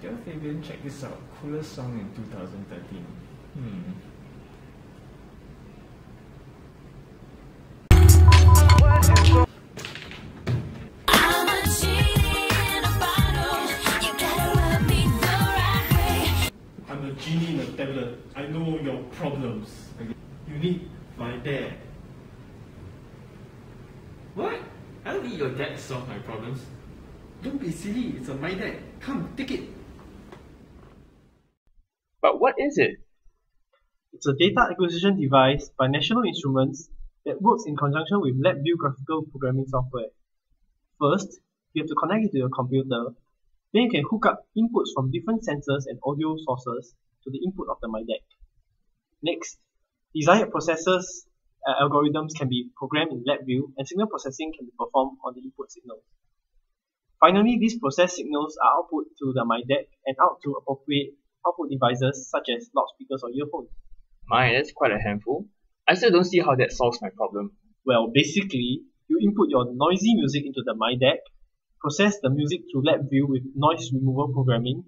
Dear Fabian, check this out. Coolest song in 2013. I'm a genie in a bottle. You gotta rub me the right way. I'm a genie in a tablet. I know your problems. You need myDAQ. What? I don't need your dad to solve my problems. Don't be silly, it's a myDAQ. Come, take it. But what is it? It's a data acquisition device by National Instruments that works in conjunction with LabVIEW graphical programming software. First, you have to connect it to your computer. Then you can hook up inputs from different sensors and audio sources to the input of the myDAQ. Next, desired processors algorithms can be programmed in LabVIEW and signal processing can be performed on the input signals. Finally, these processed signals are output to the myDAQ and out to appropriate output devices such as loudspeakers or earphones. That's quite a handful. I still don't see how that solves my problem. Well, basically, you input your noisy music into the myDAQ, process the music through LabVIEW with noise removal programming,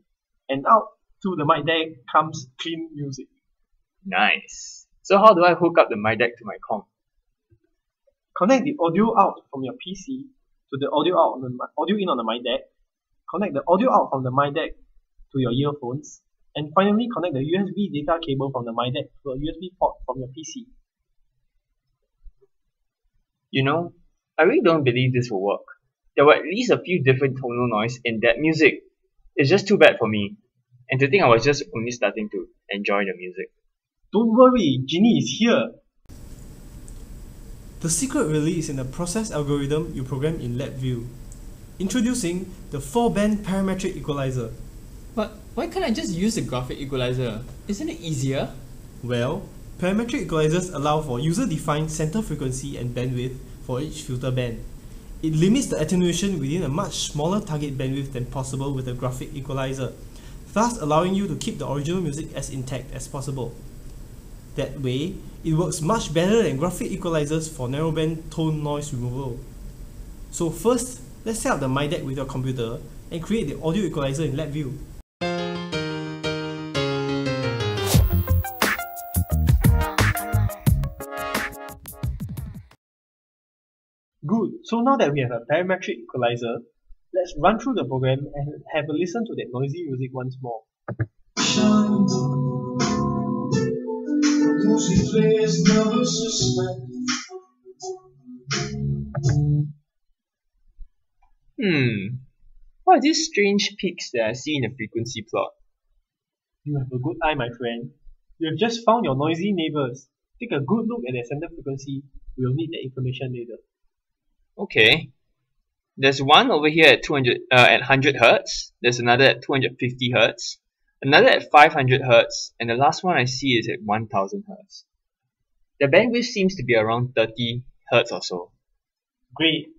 and out to the myDAQ comes clean music. Nice. So how do I hook up the myDAQ to my com? Connect the audio out from your PC to the audio out on the audio in on the myDAQ. Connect the audio out from the myDAQ to your earphones. And finally, connect the USB data cable from the myDAQ to a USB port from your PC. You know, I really don't believe this will work. There were at least a few different tonal noise in that music. It's just too bad for me. And to think I was just only starting to enjoy the music. Don't worry, Genie is here. The secret really is in the process algorithm you program in LabVIEW. Introducing the 4-band parametric equalizer. But why can't I just use the graphic equalizer? Isn't it easier? Well, parametric equalizers allow for user-defined center frequency and bandwidth for each filter band. It limits the attenuation within a much smaller target bandwidth than possible with a graphic equalizer, thus allowing you to keep the original music as intact as possible. That way, it works much better than graphic equalizers for narrowband tone noise removal. So first, let's set up the myDAQ with your computer and create the audio equalizer in LabVIEW. Good, so now that we have a parametric equalizer, let's run through the program and have a listen to that noisy music once more. What are these strange peaks that I see in the frequency plot? You have a good eye, my friend. You have just found your noisy neighbors. Take a good look at their center frequency. We will need that information later. Okay. There's one over here at 100 Hz. There's another at 250 Hz. Another at 500 Hz. And the last one I see is at 1000 Hz. The bandwidth seems to be around 30 Hz or so. Great.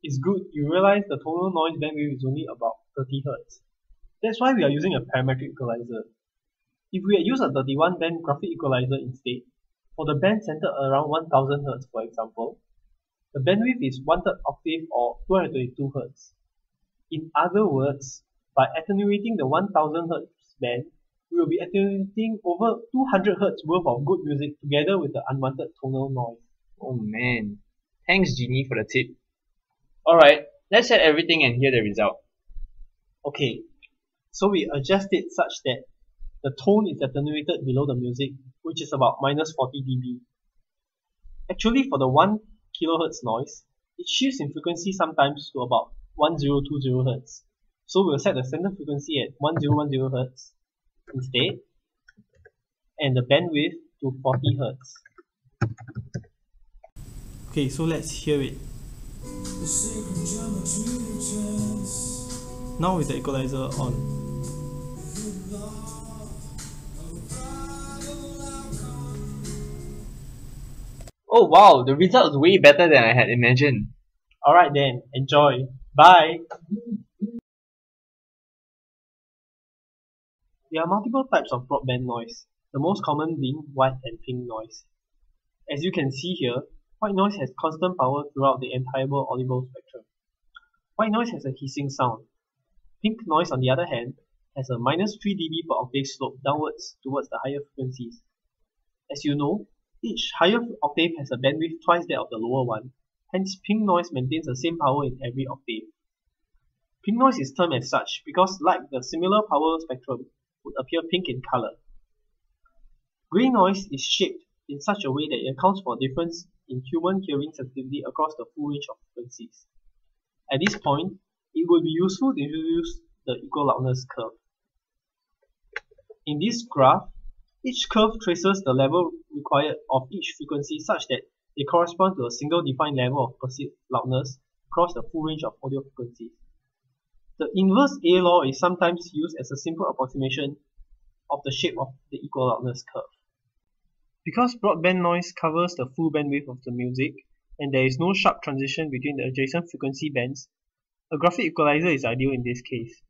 It's good you realize the total noise bandwidth is only about 30 Hz. That's why we are using a parametric equalizer. If we had used a 31 band graphic equalizer instead, for the band centered around 1000 Hz for example, the bandwidth is 1/3 octave or 222 Hz. In other words, by attenuating the 1000 Hz band, we will be attenuating over 200 Hz worth of good music together with the unwanted tonal noise. Oh man. Thanks Genie for the tip. Alright, let's set everything and hear the result. Okay, so we adjust it such that the tone is attenuated below the music, which is about -40 dB. Actually, for the 1 kHz noise, it shifts in frequency sometimes to about 1020 Hz. So we'll set the center frequency at 1010 Hz instead, and the bandwidth to 40 Hz. Okay, so let's hear it. Now with the equalizer on. Oh wow, the result is way better than I had imagined. Alright then, enjoy. Bye! There are multiple types of broadband noise, the most common being white and pink noise. As you can see here, white noise has constant power throughout the entire audible spectrum. White noise has a hissing sound. Pink noise, on the other hand, has a minus 3 dB per octave slope downwards towards the higher frequencies. As you know, each higher octave has a bandwidth twice that of the lower one, hence pink noise maintains the same power in every octave. Pink noise is termed as such because, like the similar power spectrum, would appear pink in color. Grey noise is shaped in such a way that it accounts for difference in human hearing sensitivity across the full range of frequencies. At this point, it would be useful to introduce the equal loudness curve. In this graph, each curve traces the level required of each frequency such that they correspond to a single defined level of perceived loudness across the full range of audio frequencies. The inverse A law is sometimes used as a simple approximation of the shape of the equal loudness curve. Because broadband noise covers the full bandwidth of the music, and there is no sharp transition between the adjacent frequency bands, a graphic equalizer is ideal in this case.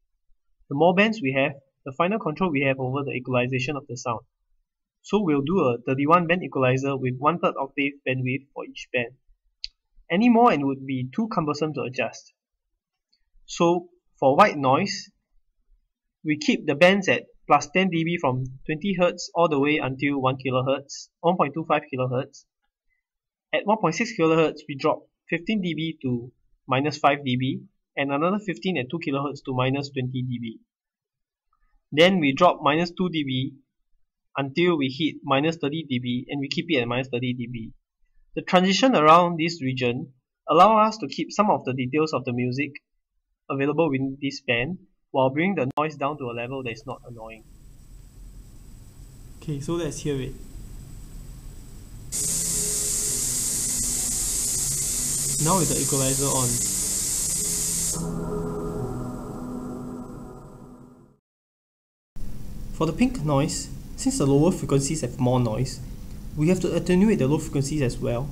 The more bands we have, the finer control we have over the equalization of the sound. So we'll do a 31 band equalizer with 1/3 octave bandwidth for each band. Any more and it would be too cumbersome to adjust. So for white noise, we keep the bands at plus 10 dB from 20 Hz all the way until 1 kHz, 1.25 kHz. At 1.6 kHz, we drop 15 dB to minus 5 dB, and another 15 at 2 kHz to minus 20 dB. Then we drop minus 2 dB until we hit minus 30 dB, and we keep it at minus 30 dB. The transition around this region allows us to keep some of the details of the music available within this band, while bringing the noise down to a level that is not annoying. Okay, so let's hear it. Now with the equalizer on. For the pink noise, since the lower frequencies have more noise, we have to attenuate the low frequencies as well.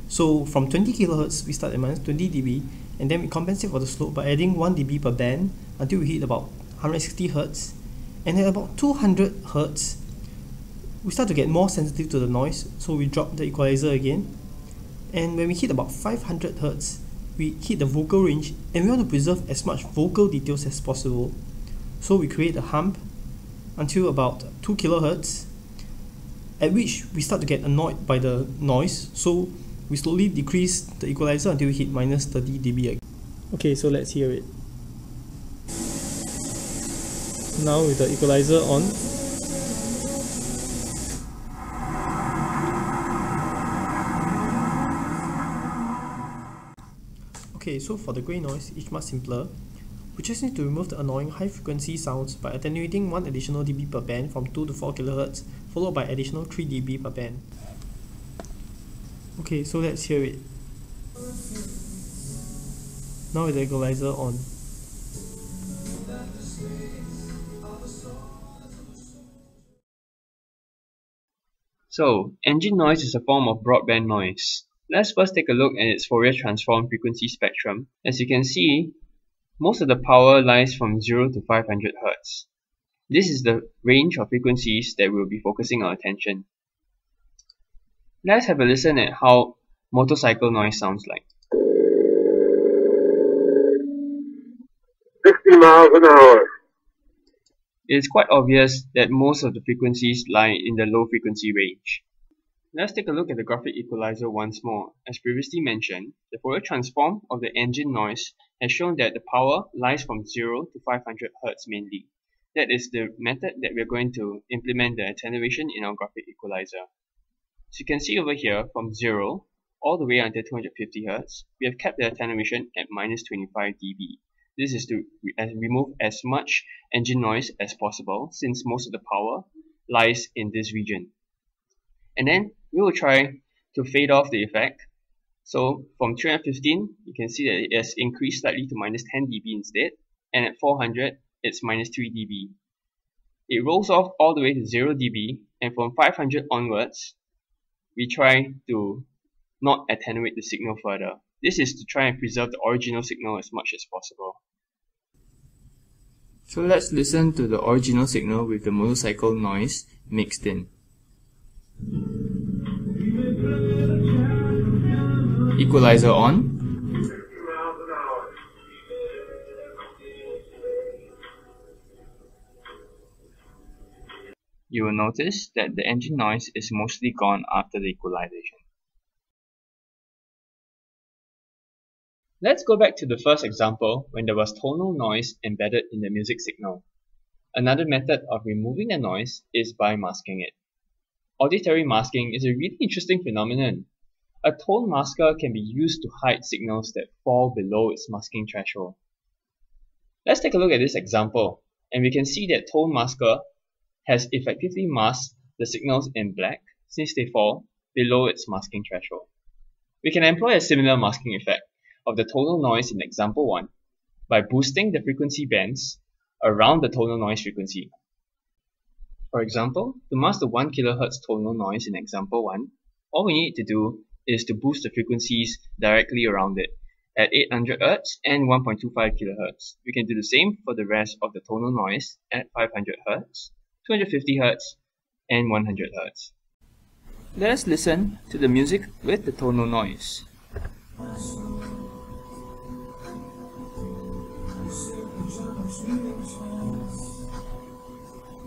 So from 20 kHz, we start at minus 20 dB, and then we compensate for the slope by adding 1 dB per band until we hit about 160 Hz. And at about 200 Hz, we start to get more sensitive to the noise, so we drop the equalizer again. And when we hit about 500 Hz, we hit the vocal range, and we want to preserve as much vocal details as possible. So we create a hump until about 2 kHz, at which we start to get annoyed by the noise, so we slowly decrease the equalizer until we hit minus 30 dB again. Okay, so let's hear it. Now with the equalizer on. Okay, so for the grey noise, it's much simpler. We just need to remove the annoying high frequency sounds by attenuating 1 additional dB per band from 2 to 4 kHz, followed by additional 3 dB per band. Okay, so let's hear it. Now with the equalizer on. So, engine noise is a form of broadband noise. Let's first take a look at its Fourier transform frequency spectrum. As you can see, most of the power lies from 0 to 500 Hz. This is the range of frequencies that we'll be focusing our attention. Let's have a listen at how motorcycle noise sounds like. 60 miles an hour. It is quite obvious that most of the frequencies lie in the low frequency range. Let's take a look at the graphic equalizer once more. As previously mentioned, the Fourier transform of the engine noise has shown that the power lies from 0 to 500 Hz mainly. That is the method that we are going to implement the attenuation in our graphic equalizer. As you can see over here, from 0 all the way until 250 Hz, we have kept the attenuation at minus 25 dB. This is to remove as much engine noise as possible, since most of the power lies in this region. And then we will try to fade off the effect. So from 315, you can see that it has increased slightly to minus 10 dB instead, and at 400, it's minus 3 dB. It rolls off all the way to 0 dB, and from 500 onwards, we try to not attenuate the signal further. This is to try and preserve the original signal as much as possible. So let's listen to the original signal with the motorcycle noise mixed in. Equalizer on. you will notice that the engine noise is mostly gone after the equalization. Let's go back to the first example when there was tonal noise embedded in the music signal. Another method of removing the noise is by masking it. Auditory masking is a really interesting phenomenon. A tone masker can be used to hide signals that fall below its masking threshold. Let's take a look at this example, and we can see that tone masker has effectively masked the signals in black since they fall below its masking threshold. We can employ a similar masking effect of the tonal noise in example 1 by boosting the frequency bands around the tonal noise frequency. For example, to mask the 1 kHz tonal noise in example 1, all we need to do is to boost the frequencies directly around it at 800 Hz and 1.25 kHz. We can do the same for the rest of the tonal noise at 500 Hz, 250 Hz, and 100 Hz. Let us listen to the music with the tonal noise.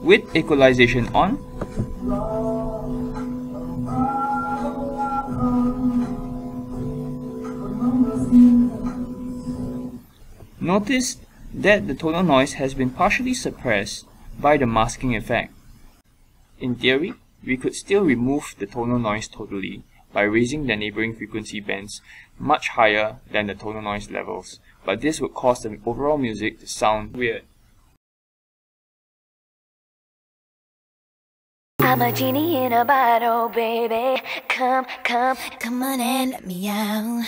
With equalization on, notice that the tonal noise has been partially suppressed by the masking effect. In theory, we could still remove the tonal noise totally by raising the neighboring frequency bands much higher than the tonal noise levels, but this would cause the overall music to sound weird. I'm a genie in a bottle, baby. Come on and let me out.